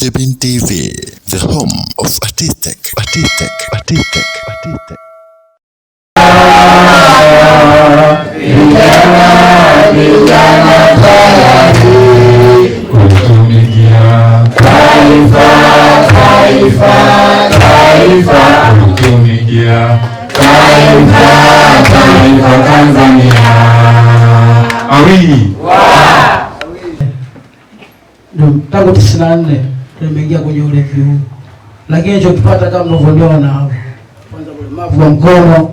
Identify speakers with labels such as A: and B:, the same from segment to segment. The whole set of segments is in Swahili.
A: Jabin TV, the home of artistic.
B: Taifa Tanzania. Awili.
C: Tangu 94 nimeingia kwenye ulevi huu, lakini nilichokipata kama mnavyoona hapo, kwanza ulemavu wa mkono,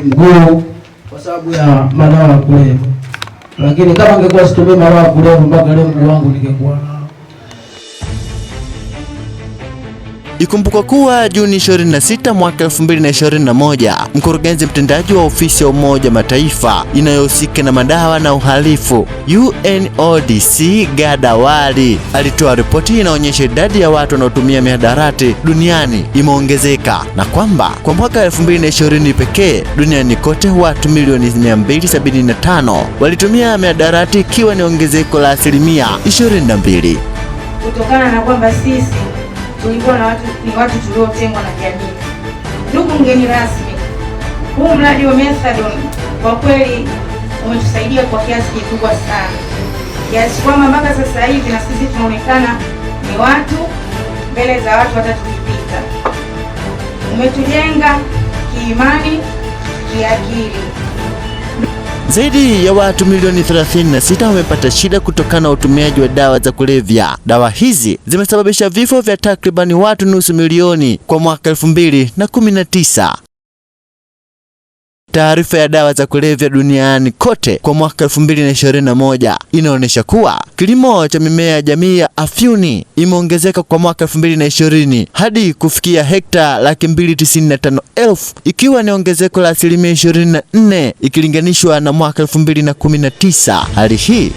C: mguu, kwa sababu ya madawa ya kulevya. Lakini kama ningekuwa situmii madawa ya kulevya, mpaka leo mguu wangu ningekuwa nao.
D: Ikumbukwa kuwa Juni 26 mwaka 2021, mkurugenzi mtendaji wa ofisi ya Umoja Mataifa inayohusika na madawa na uhalifu UNODC Ghada Wali alitoa ripoti inaonyesha idadi ya watu wanaotumia mihadarati duniani imeongezeka, na kwamba kwa mwaka 2020 pekee duniani kote watu milioni 275 walitumia mihadarati, ikiwa ni ongezeko la asilimia 22.
E: Kutokana na kwamba sisi tulikuwa na watu tuliotengwa na jamii. Ndugu mgeni rasmi, huu mradi wa Methadone kwa kweli umetusaidia kwa kiasi kikubwa sana, kiasi kwamba mpaka sasa hivi na sisi tunaonekana ni watu mbele za watu hata tukipita. Umetujenga kiimani, kiakili.
D: Zaidi ya watu milioni 36 wamepata shida kutokana na utumiaji wa dawa za kulevya. Dawa hizi zimesababisha vifo vya takribani watu nusu milioni kwa mwaka 2019. Taarifa ya dawa za kulevya duniani kote kwa mwaka 2021 inaonyesha kuwa kilimo cha mimea jamii ya afyuni imeongezeka kwa mwaka 2020 hadi kufikia hekta 295,000, ikiwa ni ongezeko la asilimia 24 ikilinganishwa na mwaka 2019. Hali hii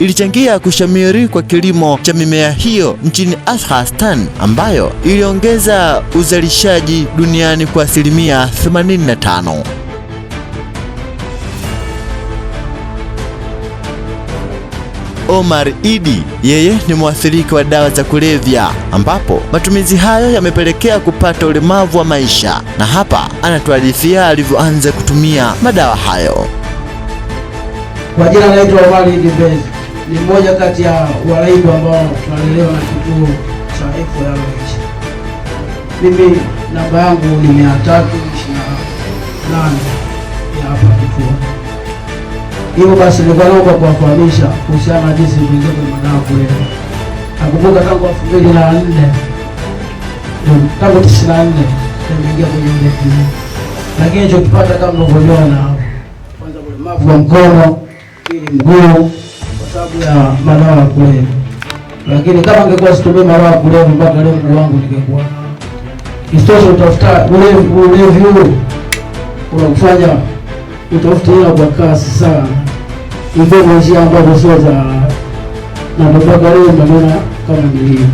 D: ilichangia kushamiri kwa kilimo cha mimea hiyo nchini Afghanistan, ambayo iliongeza uzalishaji duniani kwa asilimia 85. Omar Idi, yeye ni mwathirika wa dawa za kulevya, ambapo matumizi hayo yamepelekea kupata ulemavu wa maisha, na hapa anatuhadithia alivyoanza kutumia madawa hayo.
C: Kwa jina naitwa Omar Idi Bezi. Ni mmoja kati ya waraibu ambao tunalelewa na kituo cha FOH. Mimi namba yangu ni 328 ya hapa kituo. Hivyo basi nilikuwa naomba kuwafahamisha kuhusiana na jinsi kuingia kwenye madawa ya kulevya. Nakumbuka tangu 2004, tangu 94 nimeingia kwenye ulevi, lakini nilichokipata kama mnavyoona hapo, kwanza ulemavu wa mkono, mguu, sababu ya madawa ya kulevya. Lakini kama ningekuwa situmii madawa ya kulevya, mpaka leo mguu wangu ningekuwa nao. Isitoshe, utafuta ulevi huu unakufanya utafute hela kwa kasi sana, ndio njia ambazo sio za na mpaka leo naona kama nilivyo.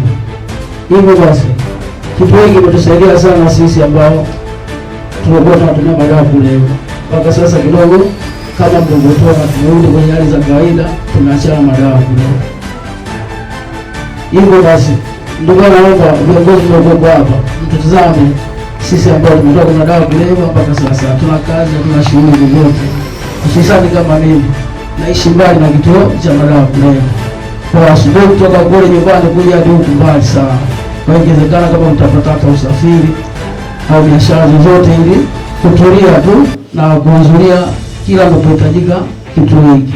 C: Hivyo basi kitu hiki kimetusaidia sana sisi ambao tumekuwa tunatumia madawa ya kulevya. Mpaka sasa kidogo kama mlivyotoa tumerudi kwenye hali za kawaida, tumeachana madawa ya kulevya. Hivyo basi ndugu, naomba viongozi mliokuwa hapa mtutazame sisi ambao tumetoka kwenye madawa ya kulevya mpaka sasa tuna kazi, tuna shughuli zote. Hususani kama mimi naishi mbali na kituo cha madawa ya kulevya, kwa asubuhi kutoka kule nyumbani kuja hadi huku mbali sana. Kwa hiyo inawezekana kama mtapata usafiri au biashara zozote, ili kutulia tu na kuhudhuria kila mnapohitajika kitu hiki.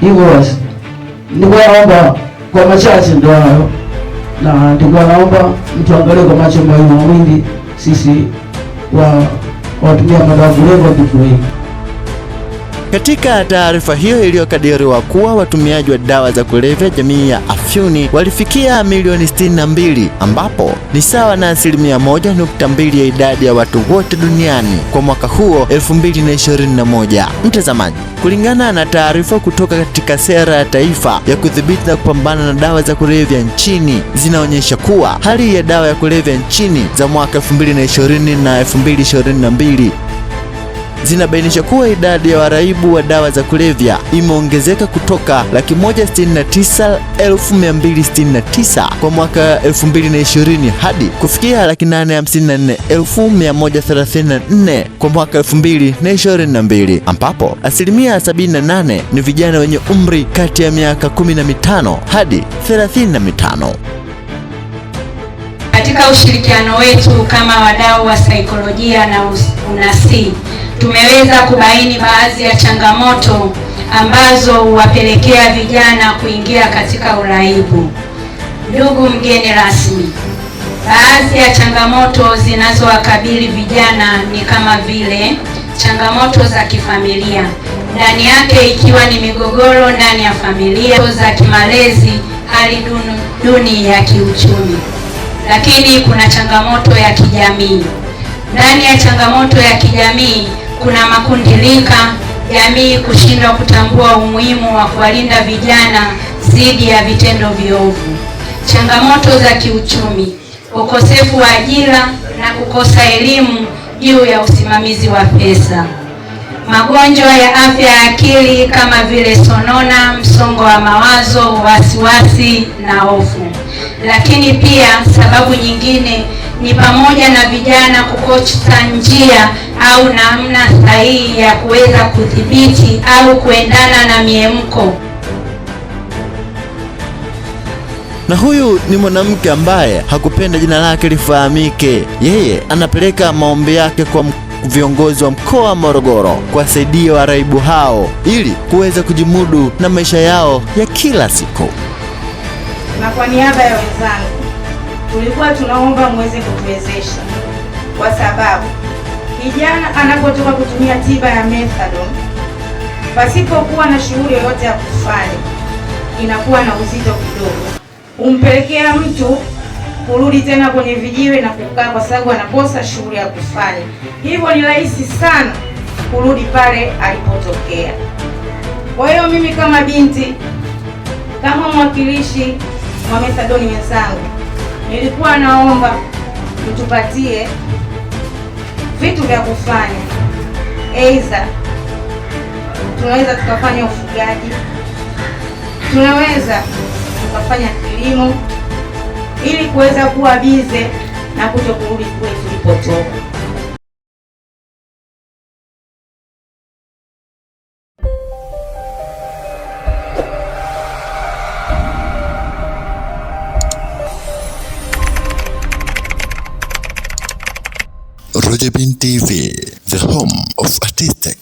C: Hivyo basi nilikuwa naomba kwa machache ndio hayo, na nilikuwa naomba mtu angalie kwa macho mawili sisi watumia madawa ya kulevya kitu hiki.
D: Katika taarifa hiyo iliyokadiriwa kuwa watumiaji wa dawa za kulevya jamii ya afyuni walifikia milioni 62, ambapo ni sawa na asilimia 1.2 ya idadi ya watu wote duniani kwa mwaka huo 2021. Mtazamaji, kulingana na taarifa kutoka katika sera ya taifa ya kudhibiti na kupambana na dawa za kulevya nchini, zinaonyesha kuwa hali ya dawa ya kulevya nchini za mwaka 2020 na 2022 zinabainisha kuwa idadi ya waraibu wa dawa za kulevya imeongezeka kutoka 169,269 kwa mwaka 2020 hadi kufikia 854,134 kwa mwaka 2022, ambapo asilimia 78 ni vijana wenye umri kati ya miaka 15 hadi 35.
F: Katika ushirikiano wetu kama wadau wa saikolojia na unasii, tumeweza kubaini baadhi ya changamoto ambazo huwapelekea vijana kuingia katika uraibu. Ndugu mgeni rasmi, baadhi ya changamoto zinazowakabili vijana ni kama vile changamoto za kifamilia, ndani yake ikiwa ni migogoro ndani ya familia, za kimalezi, hali duni ya kiuchumi. Lakini kuna changamoto ya kijamii. Ndani ya changamoto ya kijamii kuna makundi rika, jamii kushindwa kutambua umuhimu wa kuwalinda vijana dhidi ya vitendo viovu. Changamoto za kiuchumi, ukosefu wa ajira na kukosa elimu juu ya usimamizi wa pesa. Magonjwa ya afya ya akili kama vile sonona, msongo wa mawazo, wasiwasi na hofu. Lakini pia sababu nyingine ni pamoja na vijana kukosa njia au namna sahihi ya kuweza kudhibiti au kuendana na miemko.
D: Na huyu ni mwanamke ambaye hakupenda jina lake lifahamike. Yeye anapeleka maombi yake kwa viongozi wa mkoa wa Morogoro kuwasaidia waraibu hao ili kuweza kujimudu na maisha yao ya kila siku.
E: Na kwa niaba ya wenzangu, tulikuwa tunaomba muweze kutuwezesha, kwa sababu kijana anapotoka kutumia tiba ya methadone pasipokuwa na shughuli yoyote ya kufanya, inakuwa na uzito kidogo, umpelekea mtu kurudi tena kwenye vijiwe na kukaa, kwa sababu anakosa shughuli ya kufanya. Hivyo ni rahisi sana kurudi pale alipotokea. Kwa hiyo mimi kama binti, kama mwakilishi wa methadone wenzangu, nilikuwa naomba mtupatie vitu vya kufanya. Aidha tunaweza tukafanya ufugaji, tunaweza tukafanya kilimo, ili kuweza kuwa bize na kutokurudi kule tulipotoka.
A: Roger Ben TV, the home of artistic.